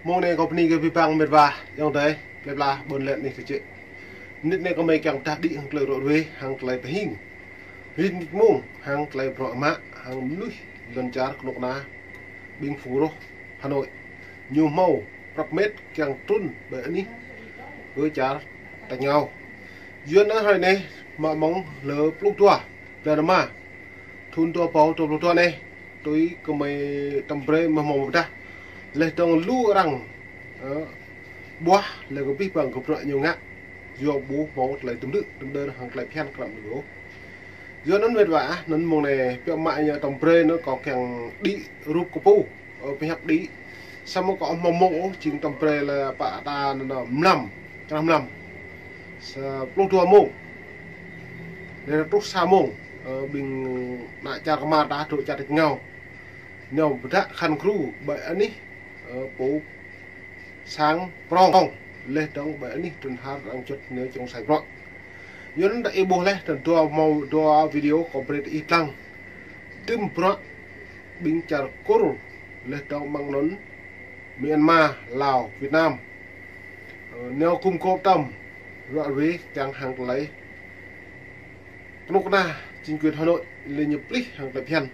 mong này company cái bang mệt và trong đấy mệt là buồn lệ này chị nít này có mấy càng ta đi hàng lời rồi về hàng lời phải hình hình mông hàng lời rõ mã hàng núi gần chả nộp na Bình Phú rồi Hà Nội nhiều màu rập mét càng trun bởi ní với chả tại nhau duyên nó hơi này mà mong lỡ lúc tua về đó mà thun tua bao tua tua này tôi có mấy tầm pre mà mong ta lấy trong lú rằng bua là có biết bằng cục rợ nhiều ngã do bố máu lại tấm đựng tấm đơn hàng lại phen làm được do nó mệt vả nên mong này biểu mại nhà tầm pre nó có càng đi rúp của pu ở bên hấp đi xong nó có mong mộ chính tầm pre là bà ta nó năm lúc tua mông đây là lúc xa mông bình lại cha mà đã trội chặt được nhau nhau đã khăn kru bởi anh ấy bố sáng prong lên trong bởi anh ấy trên hát đang chất nếu trong sài gòn nhớ đã ebo lên trên tua màu tua video complete ít lăng tim pro bình chặt coro lên trong mang nón Myanmar Lào Việt Nam nếu cùng cố tâm gọi với càng hàng lấy lúc na chính quyền Hà Nội lên nhập lý hàng lập hiện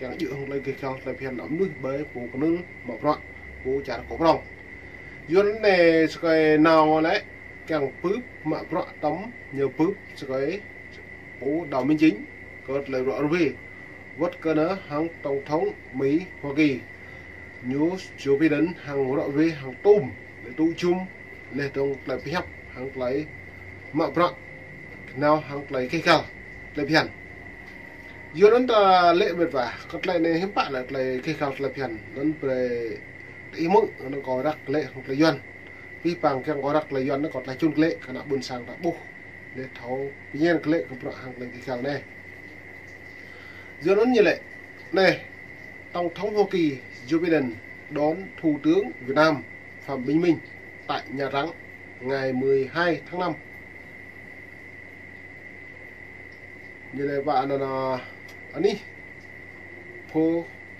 càng dự hàng lấy cái cao lập hiện ấm nuôi bởi phố con nương mở rộng phố trả cổ rong duyên này cái nào đấy càng phước mở rộng tấm nhiều phước cái phố đào minh chính có lời rõ về vất cơ nữa hàng tổng thống Mỹ Hoa Kỳ nhớ Joe Biden hàng rõ về hàng tôm để tụ chung lên trong lại phép hàng lấy mở rộng nào hàng lấy cái cao lập hiện giờ nó ta lệ biệt và các lại này hiếm bạn là lại cái cao lập hiện nó về ý mức nó có rắc lệ hoặc là doan vi bằng cái có rắc là doan nó còn là chung lệ cả nãy buồn sang đã bù để thấu nhiên cái lệ của hàng lấy cái cao này giờ nó như lệ này tổng thống Hoa Kỳ Joe Biden đón thủ tướng Việt Nam Phạm Bình Minh tại Nhà Trắng ngày 12 tháng 5 như này bạn là anh ấy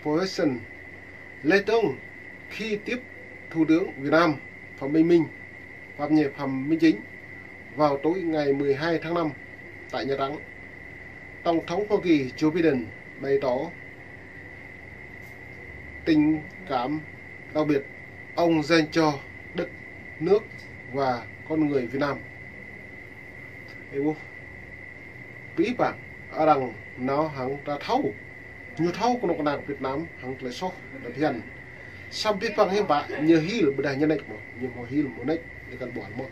position lê tông khi tiếp thủ tướng Việt Nam Phạm Bình Minh Phạm Minh Chính vào tối ngày 12 tháng 5 tại Nhà Trắng. Tổng thống Hoa Kỳ Joe Biden bày tỏ tình cảm đặc biệt ông dành cho đất nước và con người Việt Nam. Quý bạn ở rằng nó hàng ta thâu nhiều thâu của nó Việt Nam hàng lấy số là hiện xong biết bằng hiếm bạn nhiều hi là bữa đại nhân này mà nhiều họ hi là một nách để cần bỏ một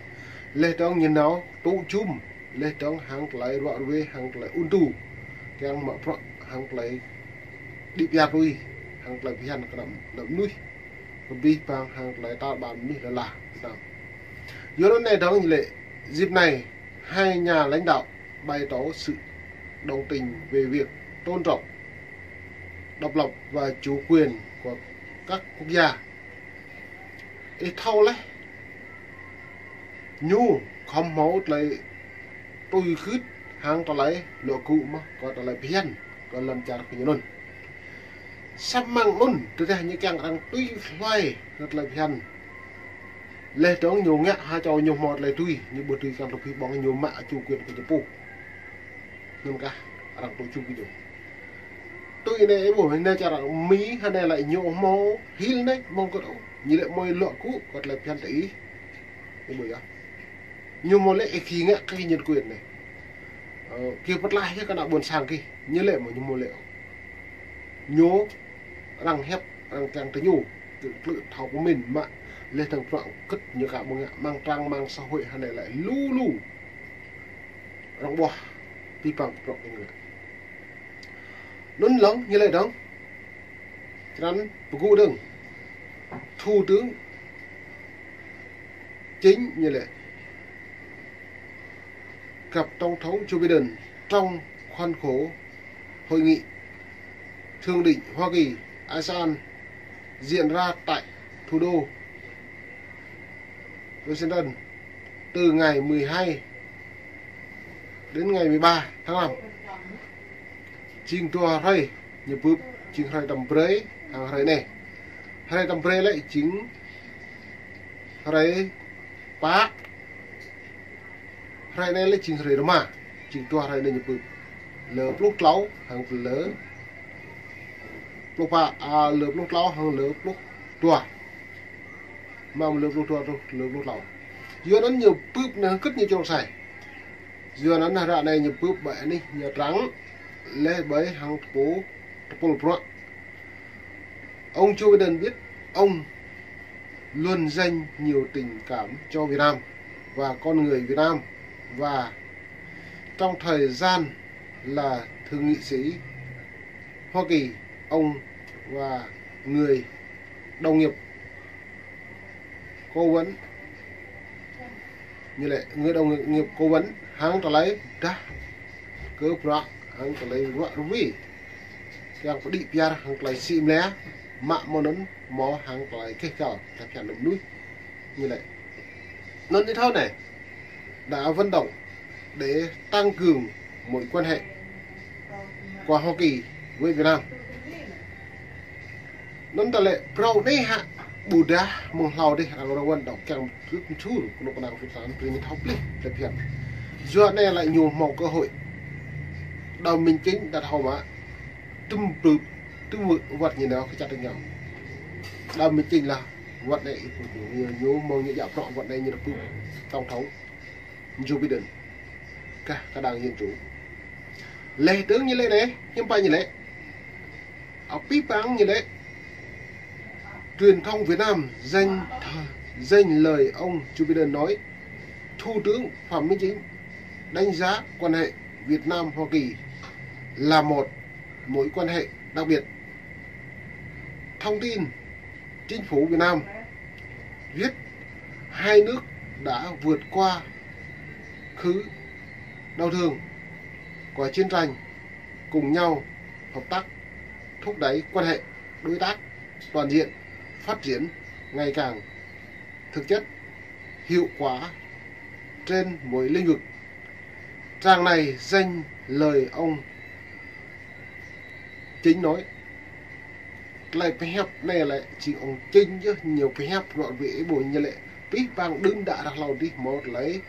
lê trong nhìn nó tụ chung lê trong hàng lấy loại về hàng lấy ôn tu cái mở rộng hàng lấy đi bia vui hàng lấy hiện cái nằm nuôi vì bằng hàng lấy ta bàn nuôi là Việt Nam do đó này đó như lệ dịp này hai nhà lãnh đạo bày tỏ sự đồng tình về việc tôn trọng độc lập và chủ quyền của các quốc gia. Ý thâu lấy nhu không máu lấy tôi khứt hàng tỏ lấy lộ cụ mà có tỏ lấy phiền có làm chả cái luôn sắp mang luôn từ đây như càng đang tuy loay rất là phiền lê trống nhiều ngã hai cháu nhiều mọt lấy tuy như bữa tuy càng đọc khi bóng nhiều mạ chủ quyền của Nhật nhưng cả rằng tôi chung cái điều tôi này buổi nay cho rằng Mỹ hay này lại nhiều máu hil đấy mong có đâu như lại môi lọ cũ còn lại phiền ý cái buổi đó nhiều món lệ khi ngã cái nhân quyền này kia bắt lại cái nào buồn sang kia như lệ mà nhiều món lệ nhố rằng hép rằng càng tới nhủ tự thảo của mình mà lên thằng trọng cất như cả một ngã mang trang mang xã hội hay này lại lu rằng bò vi phạm trọng người lớn lớn như vậy đó cho nên cụ đừng thủ tướng chính như vậy gặp tổng thống Joe Biden trong khuôn khổ hội nghị thượng đỉnh Hoa Kỳ ASEAN diễn ra tại thủ đô Washington từ ngày 12 đến ngày 13 tháng 5 chính tua ray như bướp chính hai tầm prey hàng ray này hai tầm prey lại chính rồi bá rồi này lấy chính rồi đó mà chính tua rồi này nhập lỡ lúc lâu hàng lỡ lúc ba lỡ lúc lâu hàng lỡ lúc tua mà lỡ lúc tua lỡ lúc lâu dưa nó nhiều bướp nó cất như trong sài dưa nó là ra này nhiều bướp bẹ đi nhiều trắng lê bấy hàng phố pro ông Joe Biden biết ông luôn dành nhiều tình cảm cho Việt Nam và con người Việt Nam, và trong thời gian là thượng nghị sĩ Hoa Kỳ, ông và người đồng nghiệp cố vấn như lệ người đồng nghiệp cố vấn hàng trở lấy đã cơ bạc hàng trở lấy vợ vì yang có đi bia hàng trở lấy xìm lé mạ mò nấn mò hàng trở lấy kết cờ là phản động núi như lệ nên như thế này đã vận động để tăng cường mối quan hệ của Hoa Kỳ với Việt Nam. Nên ta lệ pro đây hạ bù đá mong hào đi hàng đầu vận động càng rất chú của nó Việt Nam từ những thóc lịch để phiền do này lại nhiều màu cơ hội đầu mình chính đặt hậu mà tum vật như nào cái chặt được nhau đầu mình chính là vật này nhiều mong như dạng rõ vật này như là tổng thống Joe Biden cả đảng Dân Chủ lệ tướng như lệ đấy nhưng phải như lệ ở bí báng như lệ truyền thông Việt Nam danh lời ông Joe Biden nói Thủ tướng Phạm Minh Chính đánh giá quan hệ Việt Nam Hoa Kỳ là một mối quan hệ đặc biệt. Thông tin chính phủ Việt Nam viết hai nước đã vượt qua khứ đau thương của chiến tranh, cùng nhau hợp tác thúc đẩy quan hệ đối tác toàn diện phát triển ngày càng thực chất, hiệu quả trên mỗi lĩnh vực. Trang này danh lời ông Chính nói lại phải hẹp này lại chỉ ông Chính chứ nhiều phải hẹp gọi vị bồi như lệ biết vang đứng đã đặt lâu đi một lấy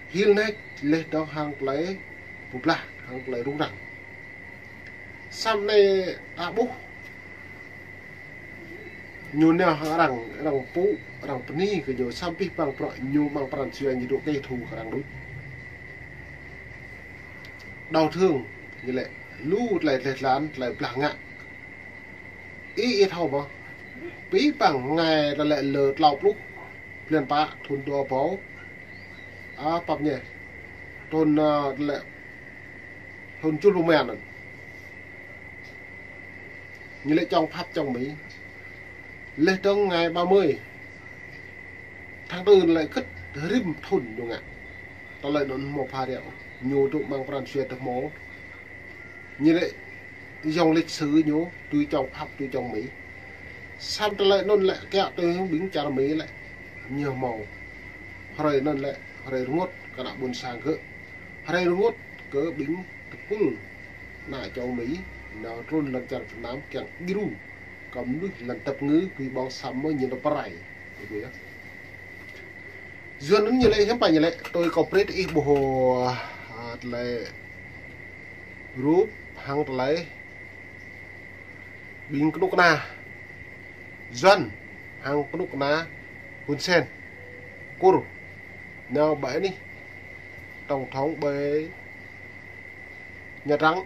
hiên này lên đó hàng lấy một là hàng lấy đúng rằng sam này đã bút nhiều nào rằng phú rằng pani cái nhiều sam biết bằng loại nhiều bằng phần truyền như độ cây thù khả năng đúng đau thương như lệ lú lại lán lại bạc ngạ ít hầu mà bí bằng ngày là lại lờ lọc lúc liền pa thôn đua bó bắp nhẹ thôn lại thôn chút lùm mèn như lệ trong pháp trong Mỹ lệ trong ngày 30 tháng 4 lại cất rim thôn đúng ạ tao lại đón một pha đẹo nhiều tụng bằng phần xuyên tập mố như lệ dòng lịch sử nhố tuy trong pháp tuy trong Mỹ xong ta lại nôn lại kẹo tôi không bính trả Mỹ lại nhiều màu rồi nôn lại rồi ngốt cả đạo buồn sang cỡ rồi ngốt cỡ bính tập cung nại cho Mỹ nào rôn lần chặt Việt Nam kẹo giru cầm đuôi lần tập ngữ vì bóng sắm mới nhìn nó phải duyên đến như lệ hiếm phải như lệ tôi có prết ít bộ lại group hàng lấy bình cái nút na dân hàng cái nút na Hun Sen cur nào bảy đi tổng thống bề Nhật Trắng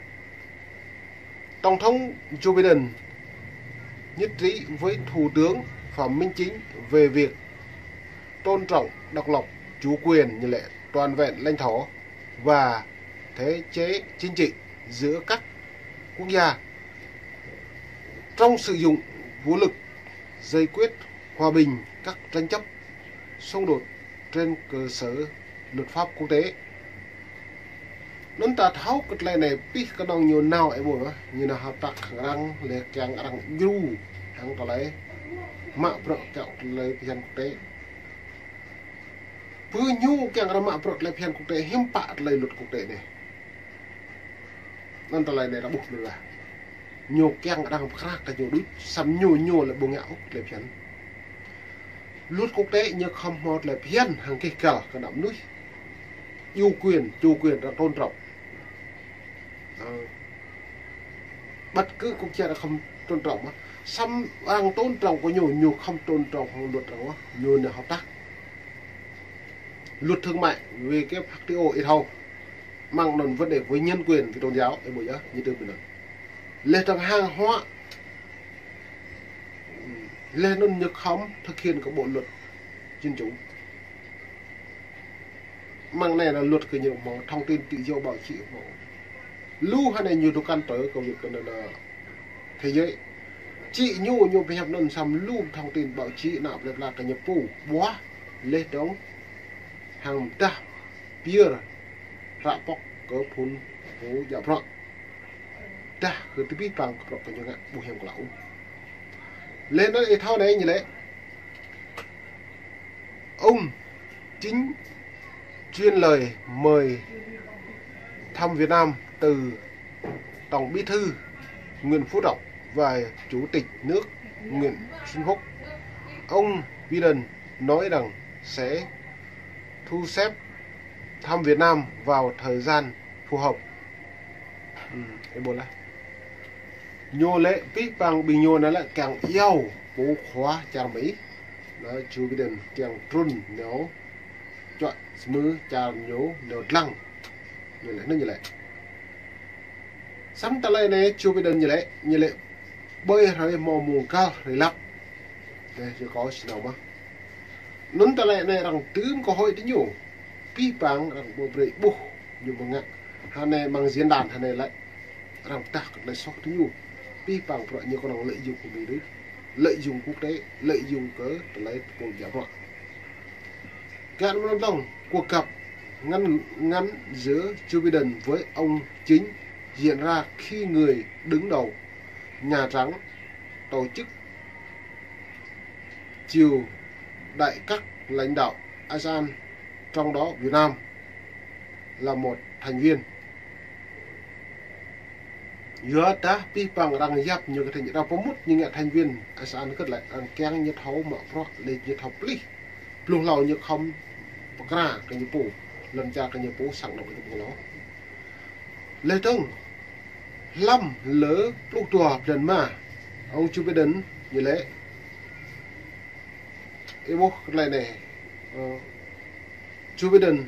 tổng thống Joe Biden nhất trí với thủ tướng Phạm Minh Chính về việc tôn trọng độc lập chủ quyền như lệ toàn vẹn lãnh thổ và thể chế chính trị giữa các quốc gia trong sử dụng vũ lực giải quyết hòa bình các tranh chấp xung đột trên cơ sở luật pháp quốc tế. Nên ta tháo cái này biết cái đồng nhiều nào ấy bộ như là hợp tác rằng lệ càng rằng du hàng tờ lấy mạ bợ kẹo lấy phiền quốc tế vừa nhu càng ra mạ bợ lấy phiền quốc tế hiếm bạ lấy luật quốc tế này nên tờ lấy này đã buộc được là nhiều càng đang khác cái nhiều đứt sắm nhiều là bông nhão lấy phiền luật quốc tế như không một là phiên hàng cái cờ cái đậm núi chủ quyền là tôn trọng bất cứ quốc gia là không tôn trọng á xăm ang tôn trọng của nhiều không tôn trọng luật đó nhiều là hợp tác luật thương mại về cái FTO ít hầu mang nền vấn đề với nhân quyền với tôn giáo ấy bây giờ như tôi vừa nói lên thằng hàng hóa lên nền nhược không thực hiện các bộ luật dân chủ mang này là luật cái nhiều mà thông tin tự do bảo trị mà lưu hay này nhiều đồ căn tới công việc là thế giới chị nhu bị hẹp nền xăm lưu thông tin bảo trị nào là cái nhập phủ quá lên đóng hàng ta bia rạ bọc có phun phố giả phật ta cứ tiếp biết bằng cái những cái bùi hầm lão lên đó thao này như thế ông chính chuyên lời mời thăm Việt Nam từ Tổng Bí thư Nguyễn Phú Trọng và Chủ tịch nước Nguyễn Xuân Phúc. Ông Biden nói rằng sẽ thu xếp thăm Việt Nam vào thời gian phù hợp. Ebola. Nhô lệ biết bằng bình nhô nó là càng yêu bố khóa cha Mỹ. Đó chú Biden càng trun nếu chọn mưa cha nhố nếu lăng như lệ nó như lệ. Sắm ta lên này chú Biden như lệ bơi rồi mò mùa cao rồi lắp. Đây chưa có gì nào mà. Nún ta lại này rằng tướm có hội tí nhiều bí bằng rằng bộ bệ bù như mà ngạc hà này bằng diễn đàn hà này lại rằng ta lại sót tí nhiều bí bằng rồi như con lợi dụng của mình đấy lợi dụng quốc tế lợi dụng cớ lấy cuộc giả vọng các năm đồng cuộc gặp ngắn giữa Joe Biden với ông chính diễn ra khi người đứng đầu Nhà Trắng tổ chức chiều đại các lãnh đạo ASEAN, trong đó Việt Nam là một thành viên. Giữa ta bị bằng rằng giáp nhiều cái thành viên có một những thành viên ASEAN kết lại rằng keng như thấu mở pro lên như thấu pli luôn lâu như không ra cái như bù lần cha cái như bù sẵn động cái nó lê tông lâm lỡ lúc tùa lần mà ông Joe Biden như lẽ bố này này Joe Biden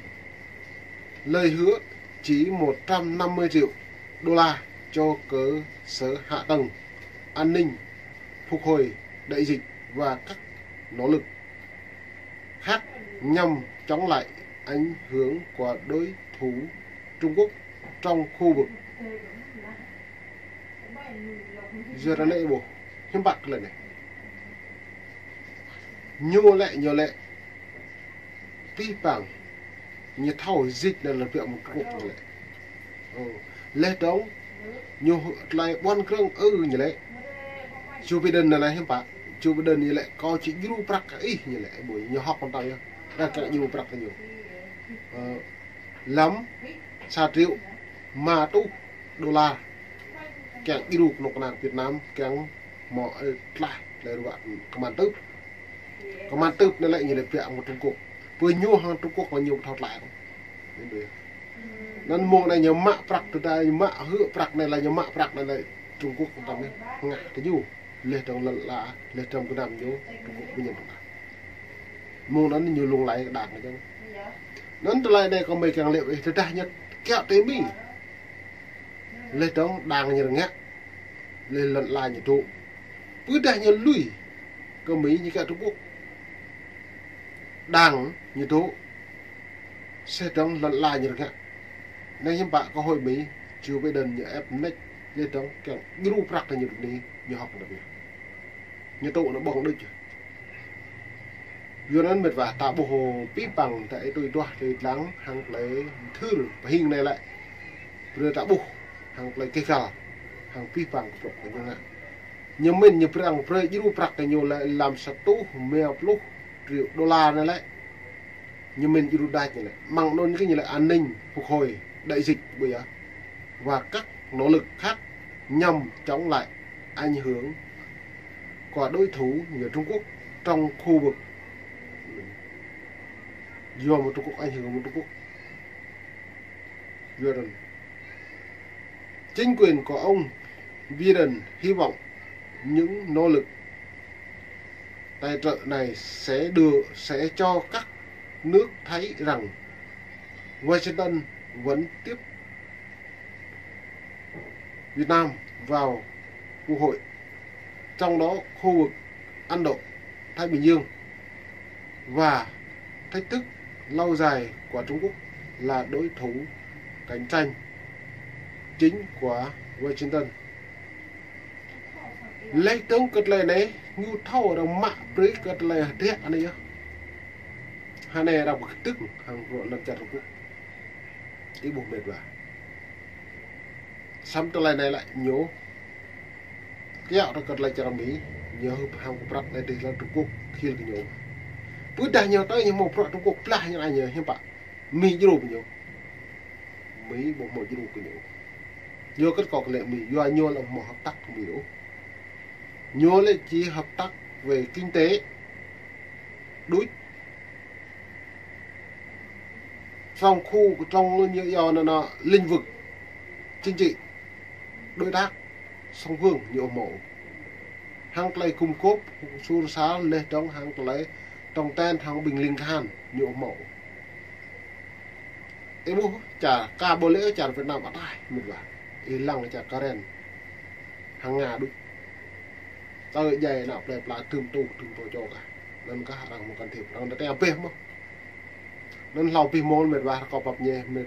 lời hứa chỉ 150 triệu đô la cho cơ sở hạ tầng an ninh phục hồi đại dịch và các nỗ lực khác nhằm chống lại ảnh hưởng của đối thủ Trung Quốc trong khu vực. Giờ ra đây bố hiếm bạc lần này nhiều lệ vi bằng như thao dịch là việc một cuộc lệ lệ đó nhiều lại quan cương như lệ Joe Biden là hiếm bạc Joe Biden như lệ có chỉ du bạc ấy như lệ buổi nhiều học con tao nhá ra cả du bạc nhiều lắm xa triệu mà tu đô la càng đi được nộp nặng Việt Nam càng mọi lại là bạn công an tước nó lại như là việc một Trung Quốc vừa nhua hơn Trung Quốc có nhiều thọt lại nên mua này nhiều mạ bạc từ đây mạ hựa bạc này là nhiều mạ bạc này là Trung Quốc không tầm ngại cái du lệ trong lần lạ lệ trong cái nằm vô Trung Quốc bây giờ mua nó nhiều luồng lại đạn này chứ nó từ lại đây có mấy càng liệu thì ta nhất kéo tới mình lệ trong đang như là ngắt lên lần lại như tụ cứ đại như lùi có Mỹ như cả Trung Quốc đang như tụ sẽ trong lần lại như là ngắt nên những bạn có hội Mỹ Joe Biden như ép next lên trong càng group rắc là như đi như học đặc biệt như tụ nó bong đứt vừa nên mệt vả tạo bộ hồ bí bằng tại tôi đoạt thì lắng hàng lấy thư và hình này lại vừa tạo bộ hàng lấy cây cà hàng bí bằng của như này nhưng mình như rằng pre group rắc là nhiều lại làm satu mèo lúc triệu đô la này lại nhưng mình group đại như này mang luôn cái như là an ninh phục hồi đại dịch bây giờ và các nỗ lực khác nhằm chống lại ảnh hưởng của đối thủ như Trung Quốc trong khu vực do một Trung Quốc ảnh hưởng một Trung Quốc. Biden. Chính quyền của ông Biden hy vọng những nỗ lực tài trợ này sẽ cho các nước thấy rằng Washington vẫn tiếp Việt Nam vào Quốc hội, trong đó khu vực Ấn Độ, Thái Bình Dương, và thách thức lâu dài của Trung Quốc là đối thủ cạnh tranh chính của Washington. Lấy tướng cất lời này ngu thâu đồng mạ với cất lời thế anh ấy hai này đọc tức hàng rồi lần chặt Trung Quốc ý buồn mệt vào xong từ lời này lại nhố kéo ra cất lời cho Mỹ nhớ hàng của Bắc này đi là Trung Quốc khi là nhố bữa đại nhiều tới nhưng một Trung Quốc là như này nhờ hiếm bạn Mỹ chứ đủ nhố Mỹ một chứ đủ cái nhố vô kết cọc lệ Mỹ do nhô là một hợp tác của Mỹ đủ nhô lên chỉ hợp tác về kinh tế đối trong khu trong như do nó lĩnh vực chính trị đối tác song phương nhiều mẫu hàng lấy cung cốp su xá lên trong hàng lấy trong ten hàng bình linh hàn nhiều mẫu em mua trả ca bồ lễ trả Việt Nam bắt ai một vài lăng trả Karen hàng ngà đúng tao dày nào đẹp là thường tu cho cả nên các hàng một cần thiệp đang đã teo pê không nên lau pi môn mệt và có bập nhẹ mệt